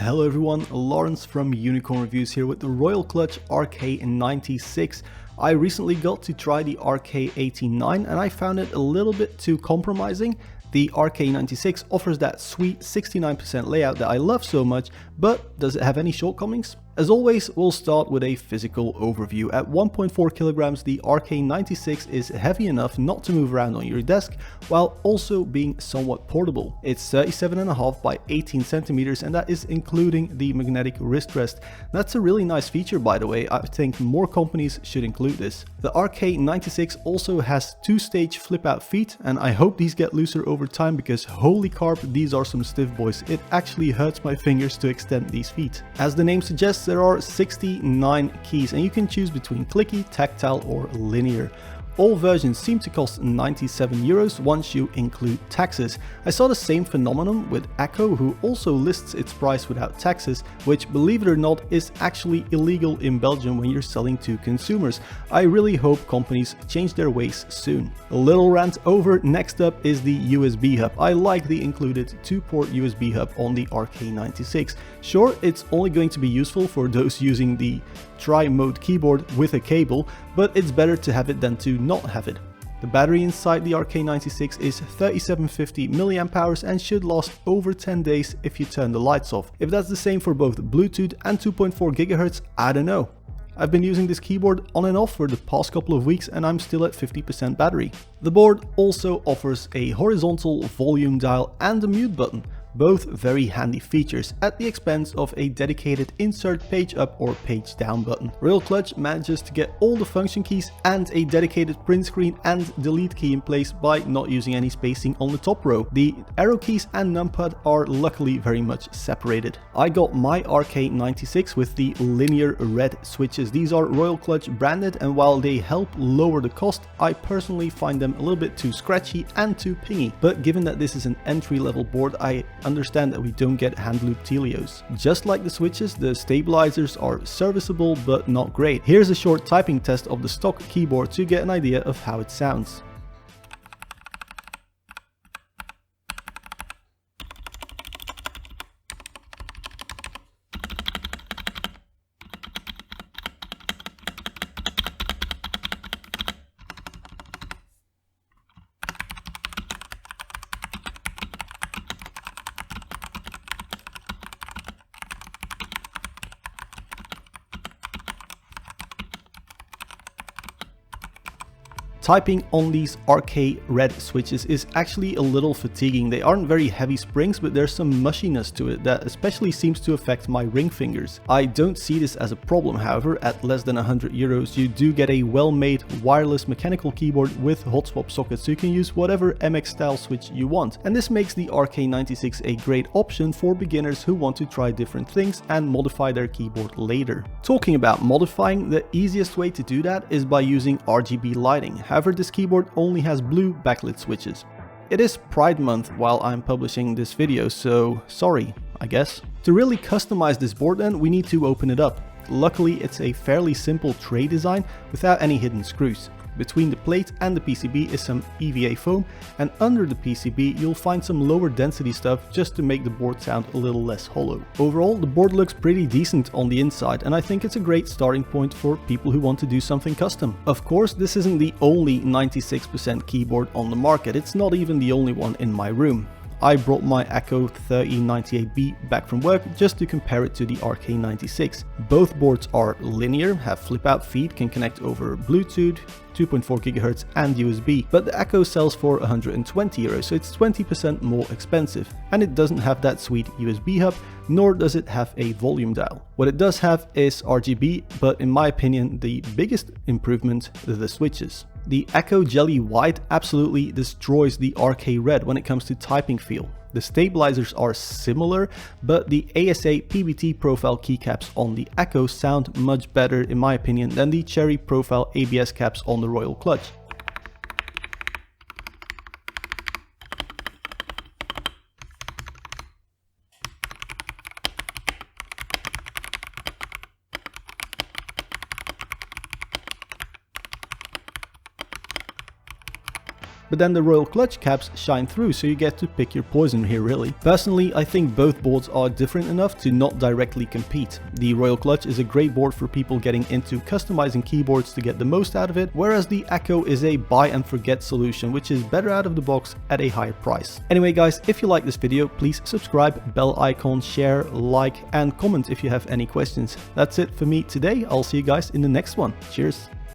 Hello everyone, Lawrence from Unicorn Reviews here with the Royal Kludge RK96. I recently got to try the RK89 and I found it a little bit too compromising. The RK96 offers that sweet 69% layout that I love so much, but does it have any shortcomings? As always, we'll start with a physical overview. At 1.4 kilograms, the RK96 is heavy enough not to move around on your desk, while also being somewhat portable. It's 37.5 by 18 centimeters, and that is including the magnetic wrist rest. That's a really nice feature, by the way. I think more companies should include this. The RK96 also has two-stage flip-out feet, and I hope these get looser over time because holy carp, these are some stiff boys. It actually hurts my fingers to extend these feet. As the name suggests, there are 69 keys and you can choose between clicky, tactile or linear. All versions seem to cost 97 euros once you include taxes. I saw the same phenomenon with Echo, who also lists its price without taxes, which, believe it or not, is actually illegal in Belgium when you're selling to consumers. I really hope companies change their ways soon. A little rant over. Next up is the USB hub. I like the included 2-port USB hub on the RK96. Sure, it's only going to be useful for those using the tri-mode keyboard with a cable, but it's better to have it than to not have it. The battery inside the RK96 is 3750 mAh and should last over 10 days if you turn the lights off. If that's the same for both Bluetooth and 2.4 GHz, I don't know. I've been using this keyboard on and off for the past couple of weeks and I'm still at 50% battery. The board also offers a horizontal volume dial and a mute button. Both very handy features at the expense of a dedicated insert page up or page down button. Royal Kludge manages to get all the function keys and a dedicated print screen and delete key in place by not using any spacing on the top row. The arrow keys and numpad are luckily very much separated. I got my RK96 with the linear red switches. These are Royal Kludge branded, and while they help lower the cost, I personally find them a little bit too scratchy and too pingy. But given that this is an entry-level board, I understand that we don't get hand loop Telios. Just like the switches, the stabilizers are serviceable but not great. Here's a short typing test of the stock keyboard to get an idea of how it sounds. Typing on these RK red switches is actually a little fatiguing. They aren't very heavy springs, but there's some mushiness to it that especially seems to affect my ring fingers. I don't see this as a problem, however. At less than 100 euros you do get a well-made wireless mechanical keyboard with hot swap sockets, so you can use whatever MX style switch you want. And this makes the RK96 a great option for beginners who want to try different things and modify their keyboard later. Talking about modifying, the easiest way to do that is by using Rgb Lighting. However, this keyboard only has blue backlit switches. It is Pride Month while I'm publishing this video, so sorry, I guess. To really customize this board then, we need to open it up. Luckily, it's a fairly simple tray design without any hidden screws. Between the plate and the PCB is some EVA foam, and under the PCB you'll find some lower density stuff just to make the board sound a little less hollow. Overall, the board looks pretty decent on the inside, and I think it's a great starting point for people who want to do something custom. Of course, this isn't the only 96% keyboard on the market. It's not even the only one in my room. I brought my Echo 3098B back from work just to compare it to the RK96. Both boards are linear, have flip-out feet, can connect over Bluetooth, 2.4 GHz and USB, but the Echo sells for 120 euros, so it's 20% more expensive. And it doesn't have that sweet USB hub, nor does it have a volume dial. What it does have is RGB, but in my opinion the biggest improvement is the switches. The Echo Jelly White absolutely destroys the RK Red when it comes to typing feel. The stabilizers are similar, but the ASA PBT profile keycaps on the Echo sound much better in my opinion than the Cherry profile ABS caps on the Royal Kludge. but then the Royal Kludge caps shine through, so you get to pick your poison here really. Personally, I think both boards are different enough to not directly compete. The Royal Kludge is a great board for people getting into customizing keyboards to get the most out of it, whereas the Echo is a buy and forget solution, which is better out of the box at a higher price. Anyway guys, if you like this video, please subscribe, bell icon, share, like and comment if you have any questions. That's it for me today. I'll see you guys in the next one. Cheers.